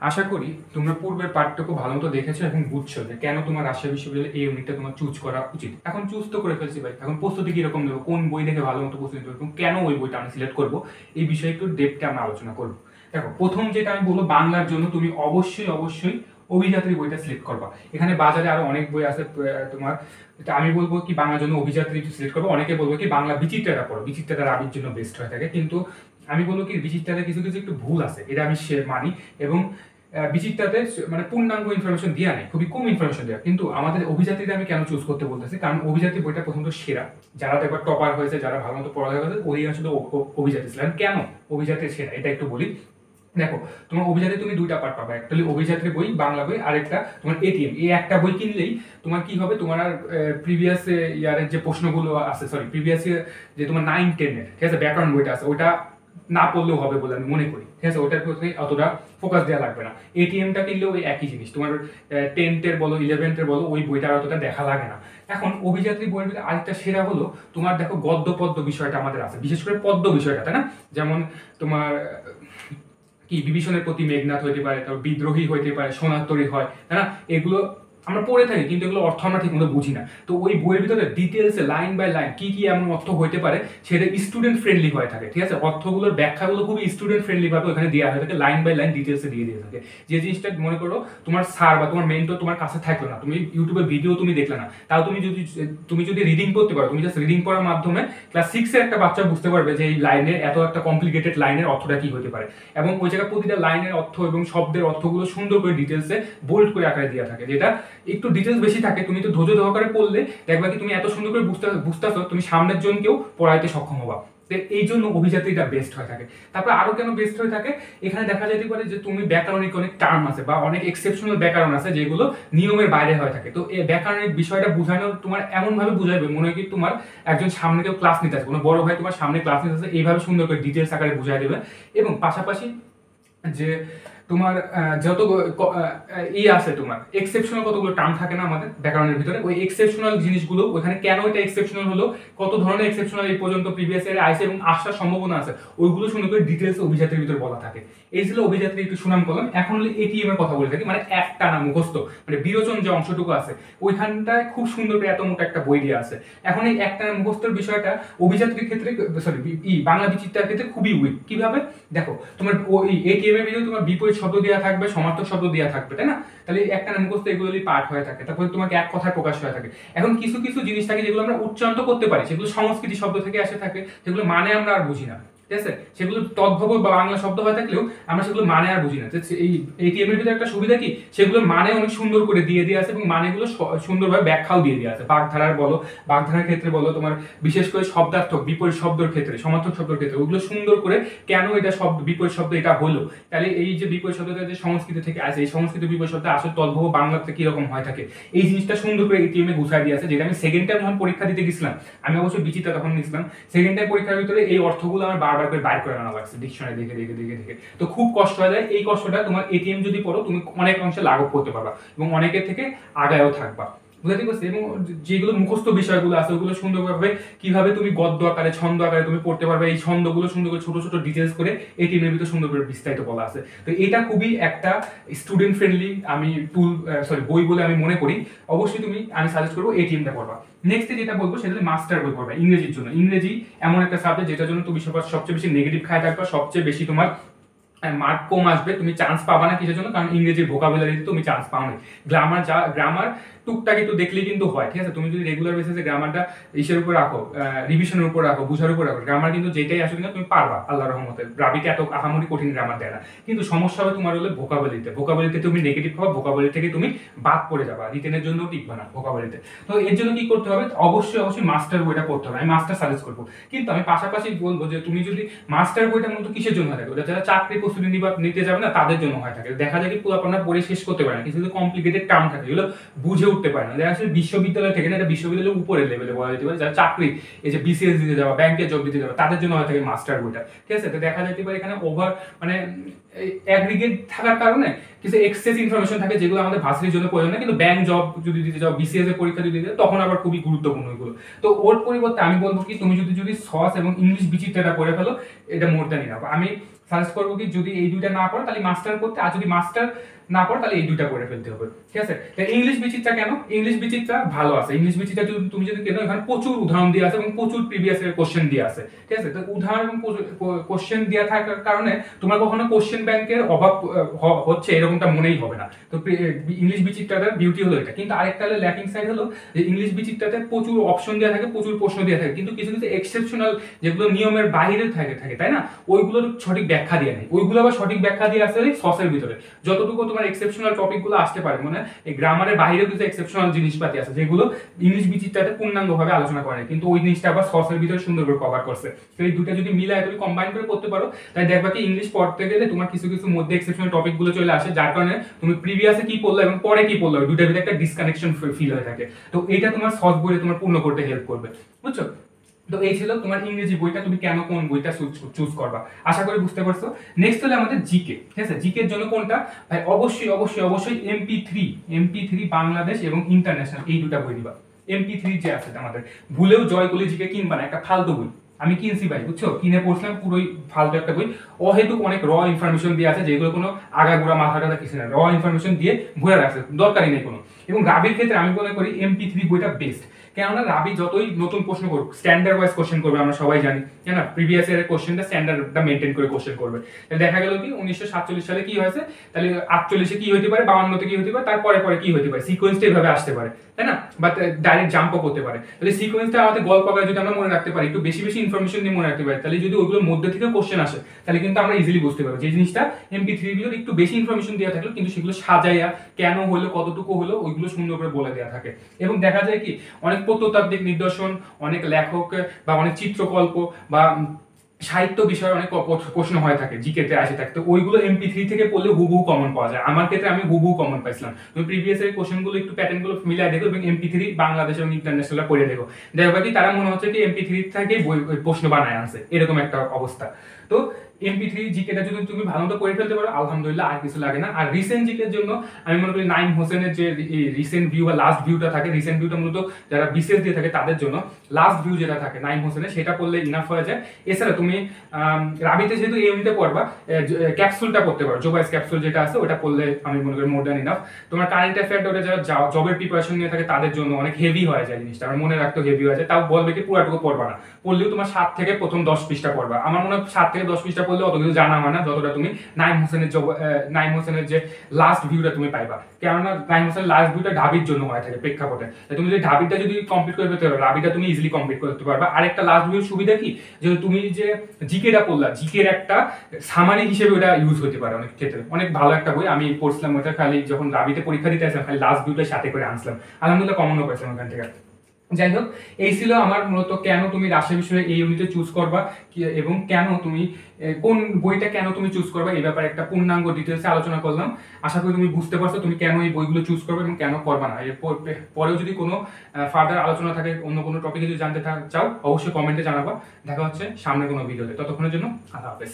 আশা করি তোমরা পূর্বের পাঠটুকু ভালো মতো দেখেছো এবং বুঝছো যে কেন তোমার রাজশাহী বিশ্ববিদ্যালয়ে এই ইউনিটটা তোমার চুজ করা উচিত। এখন চুজ তো করে ফেলছি ভাই, এখন প্রস্তুতি কিরকম দেবো, কোন বই দেখে ভালো মতো প্রস্তুতি দেবো এবং কেন ওই বইটা আমি সিলেক্ট করবো, এই বিষয়ে একটু ডেপথে আমরা আলোচনা করবো। দেখো, প্রথম যেটা আমি বলবো, বাংলার জন্য তুমি অবশ্যই অবশ্যই অভিযাত্রী বইটা সিলেক্ট করবা। এখানে বাজারে আরো অনেক বই আছে তোমার, আমি বলবো কি বাংলার জন্য অভিযাত্রী সিলেক্ট করবো। অনেকে বলবো কি বাংলা বিচিত্রাটা পড়ো, বিচিত্রাটা রাবির জন্য বেস্ট হয়ে থাকে, কিন্তু আমি বলবো কি বিচিত্রাতে কিছু কিছু একটু ভুল আছে, এটা আমি মানি। এবং বিচিত্রাতে মানে পূর্ণাঙ্গ ইনফরমেশন দেওয়া নেই, খুবই কম ইনফরমেশন দেওয়া। কিন্তু আমাদের অভিযাত্রীতে আমি কেন চুজ করতে বলতেছি, কারণ অভিযাত্রী বইটা প্রথমত সেরা, যারা একবার টপার হয়েছে, যারা ভালো মতো পড়ালেখা করেছে, ওই আসলে অভিযাত্রী ছিলেন। কেন অভিযাত্রী সেরা এটা একটু বলি। দেখো, তোমার অভিযাত্রী তুমি দুইটা পার্ট পাবা, একটা অভিযাত্রী বই বাংলা বই, আরেকটা তোমার এটিএম। এই একটা বই কিনলেই তোমার কি হবে, তোমার আর প্রিভিয়াস ইয়ারের যে প্রশ্নগুলো আছে, সরি প্রিভিয়াস যে তোমার 9-10-এর ঠিক আছে ব্যাকরণ বইটা আছে, ওটা না পড়লেও হবে বলে আমি মনে করি, ঠিক আছে। ওটার প্রতি অতটা ফোকাস দেওয়া লাগবে না। এটিএমটা কিনলেও ওই একই জিনিস, তোমার 10th-এর বলো 11th-এর বলো, ওই বইটা আর অতটা দেখা লাগে না। এখন অভিযাত্রী বইয়ের ভিতরে আরেকটা সেরা হলো তোমার, দেখো গদ্য পদ্য বিষয়টা আমাদের আছে, বিশেষ করে পদ্য বিষয়টা, তাই না? যেমন তোমার কি বিভীষণের প্রতি মেঘনাথ হইতে পারে, তারপর বিদ্রোহী হইতে পারে, সোনাত্তরী হয়, তাই না? এগুলো আমরা পড়ে থাকি, কিন্তু এগুলো অর্থ আমরা ঠিক মতো বুঝি না। তো ওই বইয়ের ভিতরে ডিটেলসে লাইন বাই লাইন কি কি এমন অর্থ হইতে পারে, সেটা স্টুডেন্ট ফ্রেন্ডলি হয়ে থাকে, ঠিক আছে। অর্থগুলোর ব্যাখ্যাগুলো খুবই স্টুডেন্ট ফ্রেন্ডলি ভাবে ওখানে দেওয়া হয়ে থাকে, লাইন বাই লাইন ডিটেলসে দিয়ে থাকে। যে জিনিসটা মনে করো তোমার স্যার বা তোমার মেন্টর তোমার কাছে থাকলো না, তুমি ইউটিউবে ভিডিও তুমি দেখলে না, তাও তুমি যদি রিডিং করতে পারো, তুমি জাস্ট রিডিং করার মাধ্যমে ক্লাস 6-এর একটা বাচ্চা বুঝতে পারবে যে এই লাইনের এত একটা কমপ্লিকেটেড লাইনের অর্থটা কি হতে পারে। এবং ওই জায়গায় প্রতিটা লাইনের অর্থ এবং শব্দের অর্থগুলো সুন্দর করে ডিটেলসে বোল্ড করে আকারে দেওয়া থাকে, যেটা একটু ডিটেলস বেশি থাকে। তুমি তো ধৈর্য সহকারে পড়লে দেখবা কি তুমি এত সুন্দর করে বুঝতেছো, তুমি সামনের জনকেও পড়াইতে সক্ষম হবা। এই জন্য অভিযাত্রীটা বেস্ট হয়ে থাকে। তারপরে আরো কেন বেস্ট হয়ে থাকে, এখানে দেখা যেতে পারে যে তুমি ব্যাকরণিক অনেক টার্ম আছে বা অনেক এক্সেপশনাল ব্যাকরণ আছে যেগুলো নিয়মের বাইরে হয়ে থাকে। তো এই ব্যাকরণিক বিষয়টা বোঝানো তোমার এমন ভাবে বুঝাইবে মনে হয় কি তোমার একজন সামনে কেউ ক্লাস নিতে আছে, কোনো বড় ভাই তোমার সামনে ক্লাস নিতে আছে, এইভাবে সুন্দর করে ডিটেলস আকারে বুঝাই দেবে। এবং পাশাপাশি যে তোমার যত আছে, তোমার এক্সেপশনাল কতগুলো টার্ম থাকে না আমাদের ব্যাকরণের ভিতরে, ওই এক্সেপশনাল জিনিসগুলো ওইখানে কেন এটা এক্সেপশনাল হলো, কত ধরনের এক্সেপশনাল এই পর্যন্ত প্রিভিয়াস ইয়ারে আইছে এবং আসার সম্ভাবনা আছে, ওইগুলো সুন্দর করে ডিটেলস অভিযাত্রীর ভিতরে বলা থাকে। এই ছিল অভিযাত্রী একটু সুনাম করলাম। এখন হলো এটিএম এর কথা বলে থাকি, মানে একটা না মুখস্থ, মানে বিরোচন যে অংশটুকু আছে ওইখানটায় খুব সুন্দর করে এত মোটা একটা বই দিয়ে আছে। এখন এই একটা মুখস্থের বিষয়টা অভিযাত্রীর ক্ষেত্রে, সরি বাংলা বিচিত্রার ক্ষেত্রে খুবই উইক। কিভাবে দেখো, তোমার ওই এটিএম এর ভিতরে তোমার বিপরীত শব্দ দেওয়া থাকবে, সমার্থক শব্দ দেওয়া থাকবে, তাই না? তাহলে একটা না মুখস্থ এগুলোই পাঠ হয়ে থাকে, তারপরে তোমাকে এক কথায় প্রকাশ হয়ে থাকে। এখন কিছু কিছু জিনিস থাকে যেগুলো আমরা উচ্চারণ করতে পারি, সেগুলো সংস্কৃতি শব্দ থেকে এসে থাকে, সেগুলো মানে আমরা আর বুঝি না, ঠিক আছে। সেগুলো তদ্ভব বা বাংলা শব্দ হয়ে থাকলেও আমরা সেগুলো মানে আর বুঝি না। এই এটিএম এর ভিতরে একটা সুবিধা কি, সেগুলোর মানে অনেক সুন্দর করে দিয়ে আছে এবং মানেগুলো সুন্দরভাবে ব্যাখ্যাও দিয়ে আছে। বাগধারার বলো, বাগধারার ক্ষেত্রে বলো, তোমার বিশেষ করে শব্দার্থক বিপরীত শব্দের ক্ষেত্রে, সমার্থক শব্দের ক্ষেত্রে, ওগুলো সুন্দর করে কেন এটা শব্দ বিপরীত শব্দ এটা হলো, তাহলে এই যে বিপরীত শব্দটা যে সংস্কৃতি থেকে আসে, এই সংস্কৃত বিপরীত শব্দ আসলে তদ্ভব বাংলাতে কিরকম হয় থাকে, এই জিনিসটা সুন্দর করে এটিএম এ গুছাই দিয়ে আছে। যেটা আমি সেকেন্ড টাইম যখন পরীক্ষা দিতে গেছিলাম, আমি অবশ্যই বিচিত্রা তখন নিয়েছিলাম, সেকেন্ড টাইম পরীক্ষার ভিতরে এই অর্থগুলো আমার বারবার করে বাইর করে আনা লাগছে ডিকশনারি দেখে দেখে দেখে দেখে। তো খুব কষ্ট হয়ে যায়। এই কষ্টটা তোমার এটিএম যদি পড়ো তুমি অনেক অংশে লাঘব করতে পারবা এবং অনেকের থেকে আগায়ও থাকবা, বুঝতে পারছি। এবং যেগুলো মুখস্থ বিষয়গুলো আছে ওগুলো সুন্দরভাবে কিভাবে তুমি গদ্য আকারে ছন্দ আকারে তুমি পড়তে পারবে, এই ছন্দগুলো সুন্দর করে ছোট ছোট ডিটেলস করে এই টিমের ভিতরে সুন্দর করে বিস্তারিত বলা আছে। তো এটা খুবই একটা স্টুডেন্ট ফ্রেন্ডলি আমি বই বলে আমি মনে করি। অবশ্যই আমি সাজেস্ট করবো এই টিমটা পড়বা। নেক্সট যেটা বলবো সেটা মাস্টার বই পড়বা ইংরেজির জন্য। ইংরেজি এমন একটা সাবজেক্ট যেটার জন্য তুমি সবচেয়ে বেশি নেগেটিভ খায় থাকবা, সবচেয়ে বেশি তোমার মার্ক কম আসবে, তুমি চান্স পাবা না। কিসের জন্য? কারণ ইংরেজির ভোকাবুলারিতে তুমি চান্স পাও না। গ্রামার টুকটাক একটু দেখলেই কিন্তু হয়, ঠিক আছে। তুমি যদি রেগুলার বেসিসে গ্রামারটা ইসের উপর রাখো, রিভিশনের উপর রাখো, বুঝার উপর রাখো, গ্রামার কিন্তু যেটাই আসবে না তুমি পারবা আল্লাহর রহমতে। রাবিতে এত আহামরি কঠিন গ্রামার দেয় না, কিন্তু সমস্যা হবে তোমার হলে ভোকাবুলারিতে তুমি নেগেটিভ পাবা, ভোকাবুলারি থেকে তুমি বাদ পড়ে যাবা, রিটেনের জন্য টিকবা না ভোকাবুলারিতে। তো এর জন্য কি করতে হবে, অবশ্যই মাস্টার বইটা পড়তে হবে। আমি মাস্টার সাজেস্ট করবো, কিন্তু আমি পাশাপাশি বলবো যে তুমি যদি মাস্টার বইটা মূলত কিসের জন্য থাকে, ওটা যারা চাকরি প্রস্তুতি নিতে যাবে না তাদের জন্য হয়ে থাকে। দেখা যায় কি পুরো আপনারা পড়ে শেষ করতে পারে না, কিছু কমপ্লিকেটেড টার্ম থাকে যেগুলো বুঝে উঠতে পারে না। দেখা যাচ্ছে বিশ্ববিদ্যালয় থেকে না, এটা বিশ্ববিদ্যালয়ের উপরের লেভেলে বলা যেতে পারে, যারা চাকরি এই যে বিসিএস দিতে যাওয়া, ব্যাংকে জব দিতে যাওয়া, তাদের জন্য হয়ে থাকে মাস্টার বইটা, ঠিক আছে। তো দেখা যেতে পারে এখানে মানে অ্যাগ্রিগেট থাকার কারণে কিছু এক্সেস ইনফরমেশন থাকে যেগুলো আমাদের ভার্সিটির জন্য প্রয়োজন না, কিন্তু ব্যাংক জব যদি দিতে যাও, বিসিএস এর পরীক্ষা যদি দিতে যাও, তখন আবার খুবই গুরুত্বপূর্ণ এগুলো। তো ওর পরিবর্তে আমি বলবো কি তুমি যদি সস এবং ইংলিশ বিচিত্রটা করে ফেলো, এটা মোর দ্যান ইনাফ। আমি সাজেস্ট করবো কি যদি এই দুইটা না পড়ো তাহলে মাস্টার করতে, আর যদি মাস্টার না পড়ো তাহলে এই দুইটা পড়ে ফেলতে হবে, ঠিক আছে। ইংলিশ বিচিত্রা কেন? ইংলিশ বিচিত্রা ভালো আছে, ইংলিশ বিচিত্রা তুমি যদি কেন, এখানে প্রচুর উদাহরণ দিয়ে আছে এবং প্রচুর প্রিভিয়াস এর কোশ্চেন দিয়ে আছে, ঠিক আছে। তো উদাহরণ এবং কোশ্চেন দেওয়া থাকার কারণে তোমার কখনো কোশ্চেন ব্যাংকের অভাব হচ্ছে এরকমটা মনেই হবে না। তো ইংলিশ বিচিত্রাটার বিউটি হলো এটা। কিন্তু আরেকটা হলো ল্যাকিং সাইড হলো যে ইংলিশ বিচিত্রাতে প্রচুর অপশন দেওয়া থাকে, প্রচুর প্রশ্ন দেওয়া থাকে, কিন্তু কিছু কিছু এক্সেপশনাল যেগুলো নিয়মের বাইরে থাকে তাই না, ওইগুলোর সঠিক ব্যাখ্যা দিয়ে নেই, ওইগুলো আবার সঠিক ব্যাখ্যা দিয়ে আসলে সসের ভিতরে যতটুকু তোমার এক্সেপশনাল টপিকগুলো আসতে পারে, মানে এই গ্রামারের বাইরেও কিছু এক্সেপশনাল জিনিসপাতি আছে যেগুলো ইংলিশ বিচিত্রাতে পূর্ণাঙ্গভাবে আলোচনা করে, কিন্তু ওই জিনিসটা আবার সসের ভিতরে সুন্দর করে কভার করছে। তো এই দুটো যদি মিলায় তুমি কম্বাইন করে করতে পারো, তাই দেখবা কি ইংলিশ পড়তে গেলে তোমার কিছু কিছু মধ্যে এক্সেপশনাল টপিকগুলো চলে আসে, যার কারণে তুমি প্রিভিয়াসে কি পড়লো এবং পরে কি পড়লো দুটার ভিতরে একটা ডিসকানেকশন ফিল হয়ে থাকে। তো এটা তোমার সস বইয়ে তোমার পূর্ণ করতে হেল্প করবে, বুঝছো। তো এই ছিল তোমার ইংরেজি বইটা, তুমি কেন কোন বইটা চুজ করবা, আশা করি বুঝতে পারছো। নেক্সট হলো আমাদের জিকে, ঠিক আছে। জিকে এর জন্য কোনটা ভাই, অবশ্যই অবশ্যই অবশ্যই এমপি3 বাংলাদেশ এবং ইন্টারন্যাশনাল, এই দুটা বই দিবা। এমপি3 যে আছে আমাদের, ভুলেও জয়গুলি জিকে কিনবা না, একটা ফালতু বই। আমি কিনছি ভাই, বুঝছো, কিনে পড়ছিলাম, পুরোই ফালতু একটা বই, অহেতুক অনেক র ইনফরমেশন দিয়ে আছে যেগুলো কোনো আগাগোড়া মাথাটা কিছু না, র ইনফরমেশন দিয়ে ভরে রাখছে, দরকারই নেই কোনো। এবং রাবির ক্ষেত্রে আমি মনে করি এমপি3 বইটা বেস্ট, কেননা রাবি যতই নতুন প্রশ্ন করুক স্ট্যান্ডার্ড ওয়াইজ কোশ্চেন করবে, আমরা সবাই জানি, হ্যাঁ না, প্রিভিয়াস ইয়ারের কোশ্চেনটা স্ট্যান্ডার্ডটা মেনটেন করে কোশ্চেন করবে। তাহলে দেখা গেল কি 1947 সালে কি হয়েছে, তাহলে 48-এ কি হতে পারে, 52-তে কি হতে পারে, তারপরে পরে কি হতে পারে, সিকোয়েন্সটা এইভাবে আসতে পারে, তাই না, বাট ডাইরেক্ট জাম্পও করতে পারে। তাহলে সিকোয়েন্সটা আমাদের গল্প আকারে যদি আমরা মনে রাখতে পারি, একটু বেশি বেশি ইনফরমেশন দিয়ে মনে রাখতে পারি, তাহলে যদি ওইগুলোর মধ্যে থেকে কোশ্চেন আসে তাহলে কিন্তু আমরা ইজিলি বুঝতে পারবো যে জিনিসটা এমপি3 ভিডিওর একটু বেশি ইনফরমেশন দেওয়া থাকলো, কিন্তু সেগুলো সাজাইয়া কেন হলো কতটুকু হলো ওইগুলো সুন্দর করে বলে দেওয়া থাকে। এবং দেখা যায় কি অনেক প্রত্নতাত্ত্বিক নিদর্শন, অনেক লেখক বা অনেক চিত্রকল্প বা সাহিত্য বিষয়ে অনেক প্রশ্ন হয়ে থাকে জিকেতে আসে থাকে, তো ওইগুলো এমপি3 থেকে পড়লে হুবহু কমন পাওয়া যায়। আমার ক্ষেত্রে আমি হুবহু কমন পাইছিলাম। তুমি প্রিভিয়াস এর কোশ্চেনগুলো একটু প্যাটার্নগুলো মিলাই দেখো এবং এমপি3 বাংলাদেশ এবং ইন্টারন্যাশনাল পড়ে দেখো, দেখবা কি তারা মনে হচ্ছে কি এমপি3 থেকে প্রশ্ন বানায় আনছে, এরকম একটা অবস্থা। তো এমপি3 জিকেটা যদি তুমি ভালো মতো করে ফেলতে পারো আলহামদুলিল্লাহ, আর কিছু লাগে না। আর রিসেন্ট জিকের জন্য আমি মনে করি নাইম হোসেনের যে রিসেন্ট ভিউ বা লাস্ট ভিউটা থাকে, রিসেন্ট ভিউটা মূলত যারা বিশেষ দিয়ে থাকে তাদের জন্য, লাস্ট ভিউ যেটা থাকে নাইম হোসেনের সেটা পড়লে ইনাফ হয়ে যায়। এছাড়া তুমি রাবিতে যেহেতু এই ইউনিটে পড়বা, ক্যাপসুলটা পড়তে পারো, জোবাইস ক্যাপসুল যেটা আছে ওটা পড়লে আমি মনে করি মোর দ্যান ইনাফ। তোমার কারেন্ট অ্যাফেয়ারটা ওটা যারা জবের প্রিপারেশন নিয়ে থাকে তাদের জন্য অনেক হেভি হয়ে যায় জিনিসটা, আমার মনে রাখতেও হেভি হয়ে যায়। তাও বলবে কি পুরাটুকু পড়বা না, পড়লেও তোমার 7 থেকে প্রথম 10 পৃষ্ঠা পড়বা। আমার মনে হয় 7 থেকে 10 পৃষ্ঠা পড়লে অত কিছু জানা হয় না যতটা তুমি নাইম হোসেনের যে লাস্ট ভিউটা তুমি পাইবা, কেননা নাইম হোসেনের লাস্ট ভিউটা ঢাবির জন্য হয়ে থাকে প্রেক্ষাপটে। তুমি যদি ঢাবিটা যদি কমপ্লিট করে ফেলতে পারো, রাবিটা তুমি ইজিলি কমপ্লিট করতে পারবা। আরেকটা লাস্ট ভিউর সুবিধা কি, যে তুমি যে জিকেটা পড়লা, জিকের একটা সামারি হিসেবে ওটা ইউজ হতে পারে অনেক ক্ষেত্রে। অনেক ভালো একটা বই, আমি পড়ছিলাম ওটা, খালি যখন রাবিতে পরীক্ষা দিতে আসলাম খালি লাস্ট ভিউটা সাথে করে আনছিলাম, আলহামদুলিল্লাহ কমনও পাইছিলাম ওখান থেকে। যাই হোক, এই ছিল আমার মূলত কেন তুমি রাজশাহী বিষয়ে এই ইউনিটে চুজ করবা এবং কেন তুমি কোন বইটা কেন তুমি চুজ করবা, এই ব্যাপারে একটা পূর্ণাঙ্গ ডিটেলসে আলোচনা করলাম। আশা করি তুমি বুঝতে পারছো তুমি কেন এই বইগুলো চুজ করবে এবং কেন করবা না। এর পরেও যদি কোনো ফার্দার আলোচনা থাকে, অন্য কোনো টপিকে যদি জানতে চাও অবশ্যই কমেন্টে জানাবা। দেখা হচ্ছে সামনে কোনো ভিডিওতে, ততক্ষণের জন্য আল্লাহ হাফেজ।